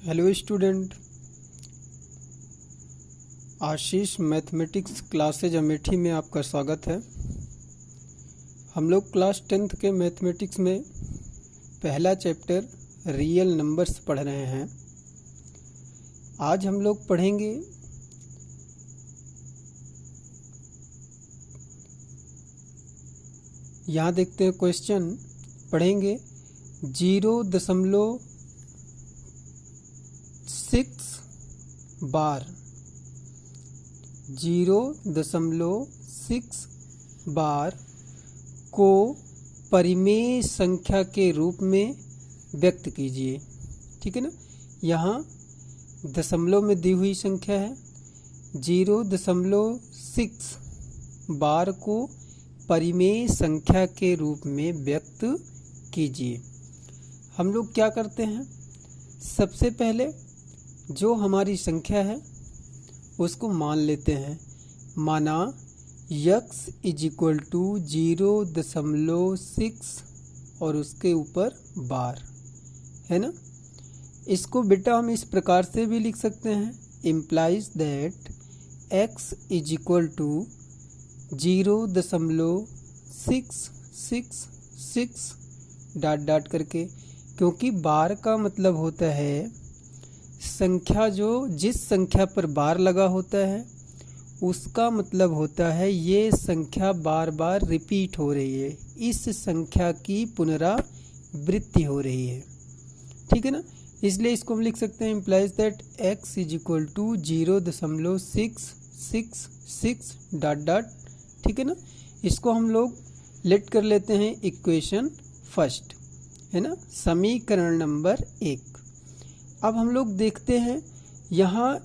Hello student, आशीष mathematics classes Amethi में आपका स्वागत है। हम लोग क्लास 10th के मैथमेटिक्स में पहला चैप्टर रियल नंबर्स पढ़ रहे हैं। आज हम लोग पढ़ेंगे यहाँ देखते हैं क्वेश्चन पढ़ेंगे 0.6 बार 0.6 बार को परिमेय संख्या के रूप में व्यक्त कीजिए। ठीक है ना, यहाँ दशमलव में दी हुई संख्या है। 0.6 बार को परिमेय संख्या के रूप में व्यक्त कीजिए। हम लोग क्या करते हैं, सबसे पहले जो हमारी संख्या है उसको मान लेते हैं। माना x = 0.6 और उसके ऊपर बार है ना। इसको बेटा हम इस प्रकार से भी लिख सकते हैं, इम्प्लाइज दैट x = 0.666 डॉट करके, क्योंकि बार का मतलब होता है संख्या जिस संख्या पर बार लगा होता है उसका मतलब होता है ये संख्या बार बार रिपीट हो रही है, इस संख्या की पुनरावृत्ति हो रही है। ठीक है ना, इसलिए इसको हम लिख सकते हैं इम्प्लाइज दैट x = 0.666 डॉट। ठीक है ना, इसको हम लोग लेट कर लेते हैं इक्वेशन फर्स्ट, है ना, समीकरण नंबर 1। अब हम लोग देखते हैं यहाँ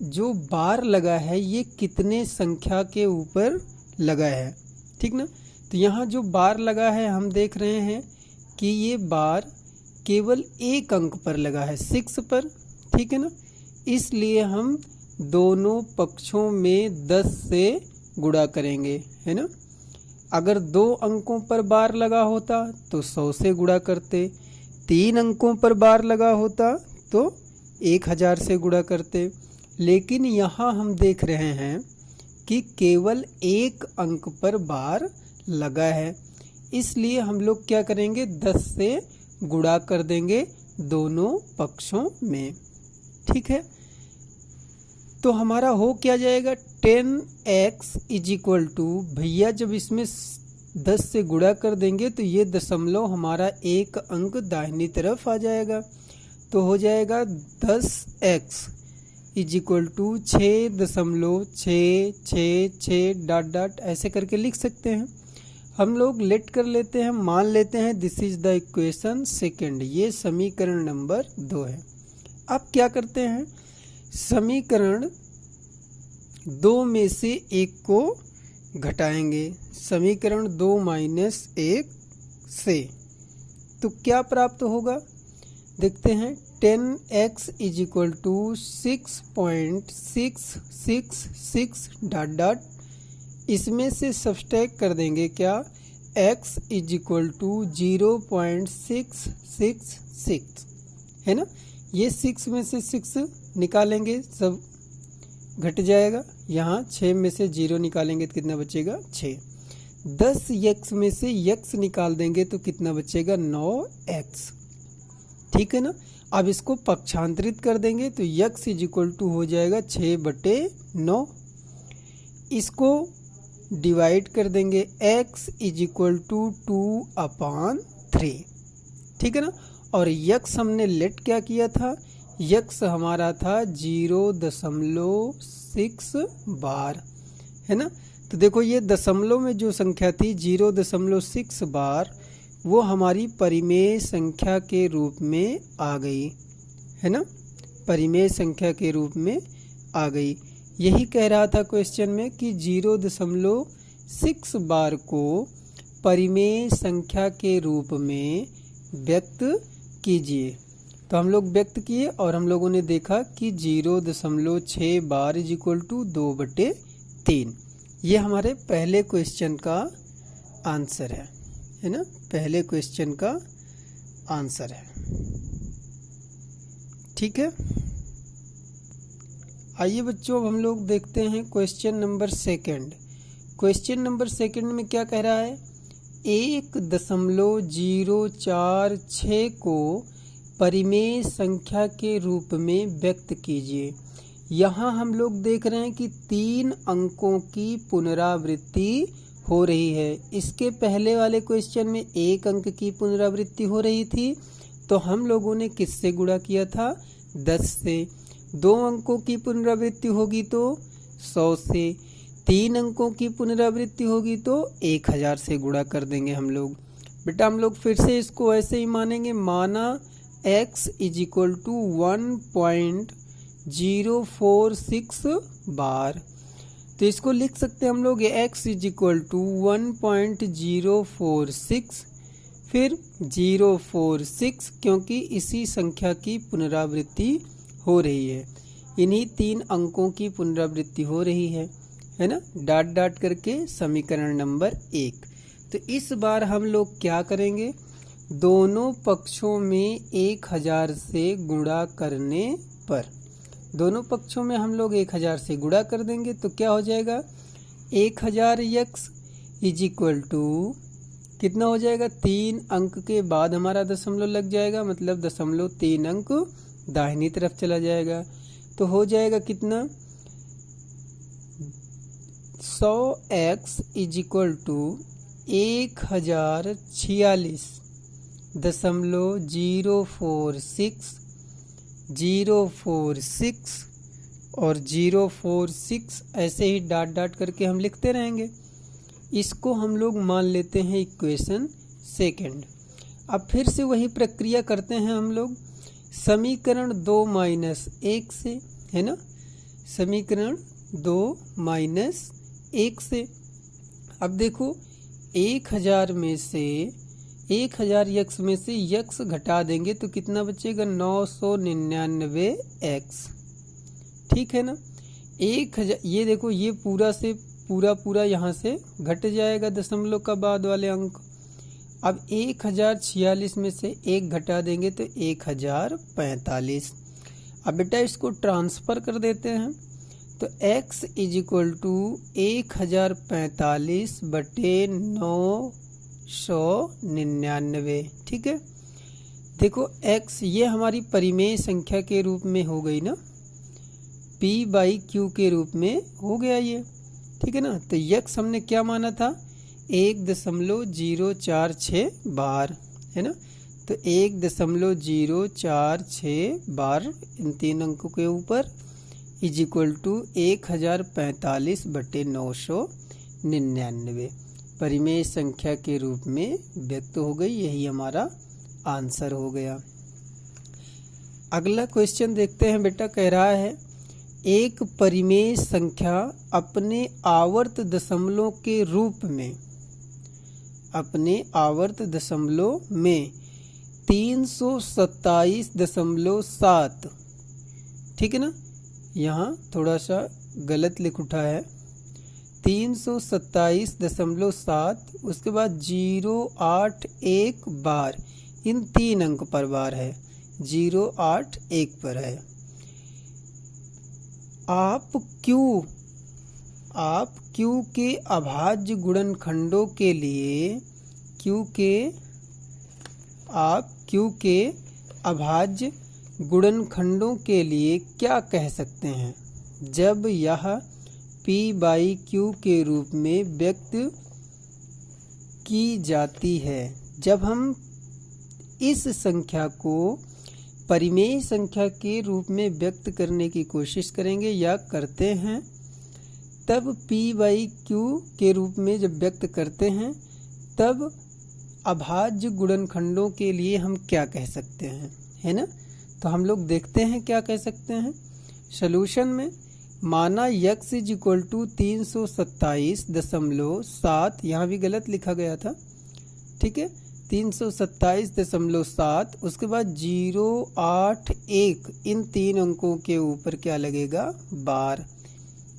जो बार लगा है ये कितने संख्या के ऊपर लगा है। ठीक ना, तो यहाँ जो बार लगा है हम देख रहे हैं कि ये बार केवल एक अंक पर लगा है, 6 पर। ठीक है ना, इसलिए हम दोनों पक्षों में 10 से गुणा करेंगे, है ना। अगर 2 अंकों पर बार लगा होता तो 100 से गुणा करते, 3 अंकों पर बार लगा होता तो 1000 से गुणा करते। लेकिन यहाँ हम देख रहे हैं कि केवल एक अंक पर बार लगा है, इसलिए हम लोग क्या करेंगे, 10 से गुणा कर देंगे दोनों पक्षों में। ठीक है, तो हमारा हो क्या जाएगा, 10x = भैया जब इसमें 10 से गुणा कर देंगे तो ये दशमलव हमारा एक अंक दाहिनी तरफ आ जाएगा, तो हो जाएगा 10x = 6.666 डॉट ऐसे करके लिख सकते हैं। हम लोग लेट कर लेते हैं, मान लेते हैं this is the equation second, ये समीकरण नंबर 2 है। अब क्या करते हैं, समीकरण 2 में से 1 को घटाएंगे, समीकरण 2 - 1 से, तो क्या प्राप्त होगा, देखते हैं। 10x = 6.666 डॉट इसमें से सब्सट्रैक्ट कर देंगे क्या, x = 0.666 है ना। ये 6 में से 6 निकालेंगे, सब घट जाएगा। यहाँ 6 में से 0 निकालेंगे तो कितना बचेगा, 6। 10x में से x निकाल देंगे तो कितना बचेगा, 9x। ठीक है ना, अब इसको पक्षांतरित कर देंगे तो x = हो जाएगा 6/9। इसको डिवाइड कर देंगे, x = 2/3। ठीक है ना, और x हमने लेट क्या किया था, x हमारा था 0.6 बार, है ना। तो देखो ये दशमलव में जो संख्या थी 0.6 बार, वो हमारी परिमेय संख्या के रूप में आ गई, है ना, परिमेय संख्या के रूप में आ गई। यही कह रहा था क्वेश्चन में कि 0.6 बार को परिमेय संख्या के रूप में व्यक्त कीजिए। तो हम लोग व्यक्त किए और हम लोगों ने देखा कि 0.6 बार = 2/3। ये हमारे पहले क्वेश्चन का आंसर है ना, पहले क्वेश्चन का आंसर है। ठीक। ठीक है। आइए बच्चों, अब हम लोग देखते हैं question number second. Question number second में क्या कह रहा है, 1.046 को परिमेय संख्या के रूप में व्यक्त कीजिए। यहाँ हम लोग देख रहे हैं कि 3 अंकों की पुनरावृत्ति हो रही है। इसके पहले वाले क्वेश्चन में 1 अंक की पुनरावृत्ति हो रही थी, तो हम लोगों ने किससे गुणा किया था, 10 से। 2 अंकों की पुनरावृत्ति होगी तो 100 से, 3 अंकों की पुनरावृत्ति होगी तो 1000 से गुणा कर देंगे हम लोग। बेटा हम लोग फिर से इसको ऐसे ही मानेंगे, माना x = 1.046 बार, तो इसको लिख सकते हैं हम लोग x = 1.046 फिर 046, क्योंकि इसी संख्या की पुनरावृत्ति हो रही है, इन्हीं 3 अंकों की पुनरावृत्ति हो रही है ना, डॉट डॉट करके समीकरण नंबर 1। तो इस बार हम लोग क्या करेंगे, दोनों पक्षों में 1000 से गुणा करने पर, दोनों पक्षों में हम लोग 1000 से गुणा कर देंगे तो क्या हो जाएगा, 1000x = कितना हो जाएगा, 3 अंक के बाद हमारा दशमलव लग जाएगा, मतलब 0.3 अंक दाहिनी तरफ चला जाएगा, तो हो जाएगा कितना, 100x = 1046.046 और 046 ऐसे ही डॉट डॉट करके हम लिखते रहेंगे। इसको हम लोग मान लेते हैं इक्वेशन सेकंड। अब फिर से वही प्रक्रिया करते हैं हम लोग, समीकरण 2 - 1 से, है ना, समीकरण 2 - 1 से। अब देखो 1000 में से 1000x में से x घटा देंगे तो कितना बचेगा, 999x, ठीक है ना। 1000, ये देखो ये पूरा से पूरा यहाँ से घट जाएगा दशमलव का बाद वाले अंक। अब 1046 में से 1 घटा देंगे तो 1045। अब बेटा इसको ट्रांसफ़र कर देते हैं, तो x = 1045/999, ठीक है। देखो x ये हमारी परिमेय संख्या के रूप में हो गई ना, p/q के रूप में हो गया ये, ठीक है ना। तो x हमने क्या माना था, 1.046 बार, है ना। तो 1.046 बार इन 3 अंकों के ऊपर = 1045/999 परिमेय संख्या के रूप में व्यक्त हो गई। यही हमारा आंसर हो गया। अगला क्वेश्चन देखते हैं बेटा, कह रहा है एक परिमेय संख्या अपने आवर्त दशमलव के रूप में, अपने आवर्त दशमलव में 327.7, ठीक है ना, यहाँ थोड़ा सा गलत लिख उठा है, 327.7, उसके बाद 081 बार, इन 3 अंक पर बार है, 081 पर है। आप Q के अभाज्य गुणनखंडों के लिए, आप Q के अभाज्य गुणनखंडों के लिए क्या कह सकते हैं जब यह p/q के रूप में व्यक्त की जाती है। जब हम इस संख्या को परिमेय संख्या के रूप में व्यक्त करने की कोशिश करेंगे या करते हैं, तब p/q के रूप में जब व्यक्त करते हैं तब अभाज्य गुणनखंडों के लिए हम क्या कह सकते हैं, है ना। तो हम लोग देखते हैं क्या कह सकते हैं। सॉल्यूशन में माना x = 327.7, यहाँ भी गलत लिखा गया था, ठीक है, 327.7, उसके बाद 081, इन 3 अंकों के ऊपर क्या लगेगा, बार,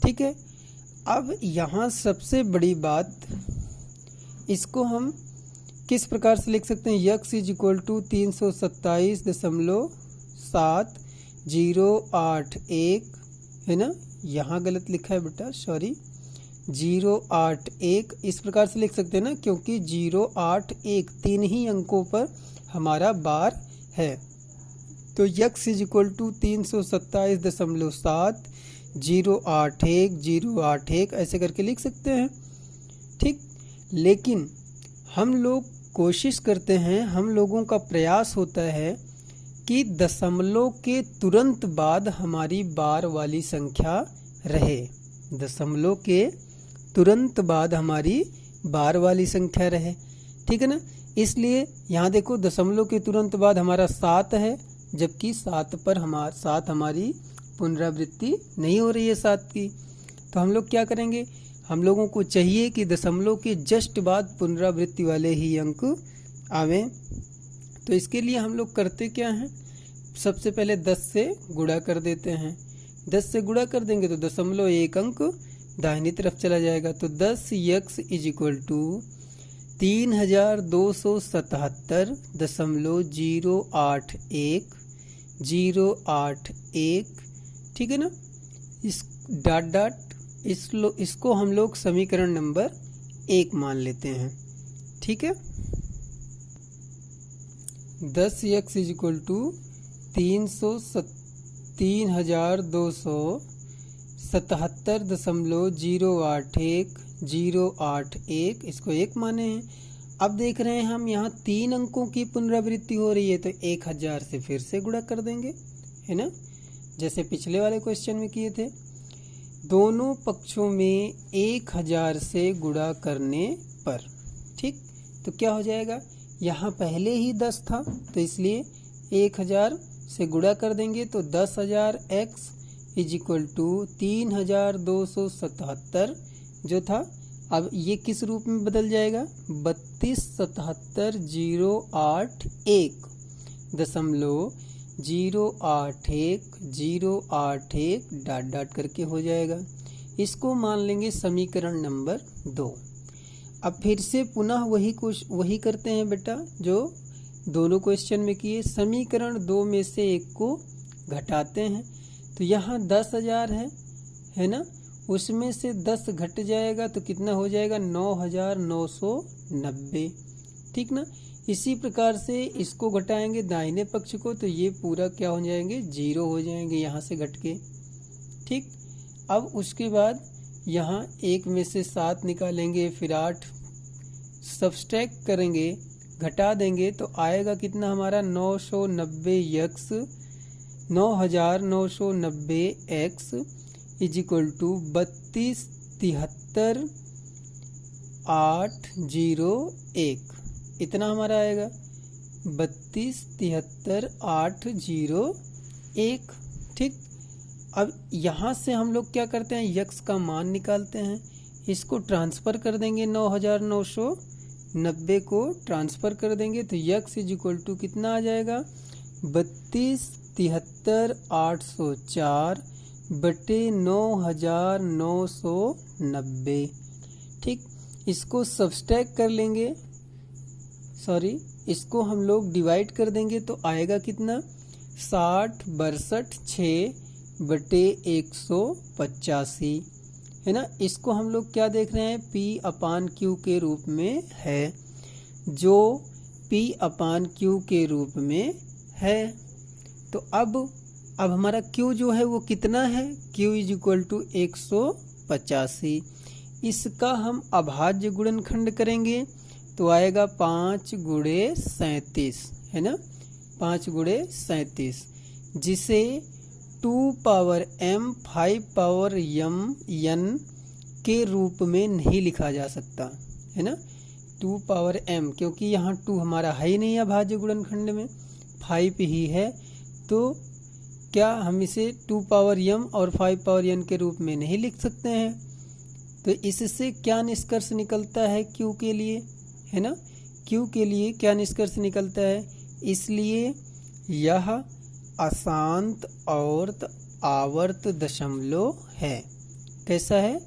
ठीक है। अब यहाँ सबसे बड़ी बात, इसको हम किस प्रकार से लिख सकते हैं, x = 327.7 081 है ना, यहाँ गलत लिखा है बेटा, सॉरी, 081 इस प्रकार से लिख सकते हैं ना, क्योंकि 081 3 ही अंकों पर हमारा बार है। तो x = 327.7 081 081 ऐसे करके लिख सकते हैं, ठीक। लेकिन हम लोग कोशिश करते हैं, हम लोगों का प्रयास होता है कि दशमलव के तुरंत बाद हमारी बार वाली संख्या रहे, दशमलव के तुरंत बाद हमारी बार वाली संख्या रहे, ठीक है ना। इसलिए यहाँ देखो दशमलव के तुरंत बाद हमारा 7 है, जबकि 7 पर हमारी पुनरावृत्ति नहीं हो रही है 7 की। तो हम लोग क्या करेंगे, हम लोगों को चाहिए कि दशमलव के जस्ट बाद पुनरावृत्ति वाले ही अंक आवें। तो इसके लिए हम लोग करते क्या हैं, सबसे पहले 10 से गुणा कर देते हैं। 10 से गुणा कर देंगे तो दशमलव एक अंक दाहिनी तरफ चला जाएगा। तो 10x = 3277.081 ठीक है ना। इस डॉट डॉट इसको हम लोग समीकरण नंबर 1 मान लेते हैं, ठीक है। 10x = 3277.081 इसको 1 माने हैं। अब देख रहे हैं हम यहाँ 3 अंकों की पुनरावृत्ति हो रही है, तो 1000 से फिर से गुणा कर देंगे, है ना, जैसे पिछले वाले क्वेश्चन में किए थे। दोनों पक्षों में 1000 से गुणा करने पर, ठीक, तो क्या हो जाएगा, यहाँ पहले ही 10 था तो इसलिए 1000 से गुणा कर देंगे तो 10,000 x = 3277 जो था, अब ये किस रूप में बदल जाएगा, 3277.081 डॉट डॉट करके हो जाएगा। इसको मान लेंगे समीकरण नंबर 2। अब फिर से पुनः वही करते हैं बेटा जो दोनों क्वेश्चन में किए। समीकरण 2 में से एक को घटाते हैं, तो यहाँ 10,000 है ना, उसमें से 10 घट जाएगा तो कितना हो जाएगा, 9,990, ठीक ना। इसी प्रकार से इसको घटाएंगे दाहिने पक्ष को, तो ये पूरा क्या हो जाएंगे, 0 हो जाएंगे यहाँ से घट के, ठीक। अब उसके बाद यहाँ 1 में से 7 निकालेंगे, फिर 8 सब्सट्रैक्ट करेंगे, घटा देंगे तो आएगा कितना हमारा 990x 9,990x = 32,73,801 इतना हमारा आएगा, 32,73,801, ठीक। अब यहाँ से हम लोग क्या करते हैं, x का मान निकालते हैं, इसको ट्रांसफ़र कर देंगे, 9,990 को ट्रांसफ़र कर देंगे तो x = कितना आ जाएगा, 32,73,804 बटे 9,990, ठीक। इसको सब्सट्रैक्ट कर लेंगे, सॉरी इसको हम लोग डिवाइड कर देंगे तो आएगा कितना, 60/62 बटे 185, है ना। इसको हम लोग क्या देख रहे हैं, P/Q के रूप में है, जो P/Q के रूप में है। तो अब हमारा Q जो है वो कितना है, Q = 185। इसका हम अभाज्य गुणनखंड करेंगे तो आएगा 5 × 37, है ना, 5 × 37, जिसे 2m 5m के रूप में नहीं लिखा जा सकता, है ना, 2m, क्योंकि यहाँ 2 हमारा है ही नहीं अभाज्य गुणनखंड में, 5 ही है, तो क्या हम इसे 2m और 5n के रूप में नहीं लिख सकते हैं। तो इससे क्या निष्कर्ष निकलता है Q के लिए, है ना, Q के लिए क्या निष्कर्ष निकलता है, इसलिए यह अशांत और आवर्त दशमलव है। कैसा है,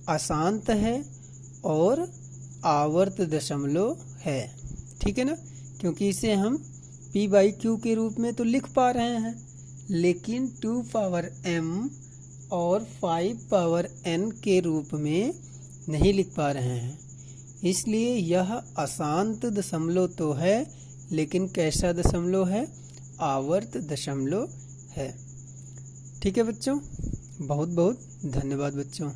अशांत है और आवर्त दशमलव है, ठीक है ना, क्योंकि इसे हम P/Q के रूप में तो लिख पा रहे हैं, लेकिन 2 पावर m और 5 पावर n के रूप में नहीं लिख पा रहे हैं। इसलिए यह अशांत दशमलव तो है, लेकिन कैसा दशमलव है? आवर्त दशमलव है। ठीक है बच्चों, बहुत बहुत धन्यवाद बच्चों।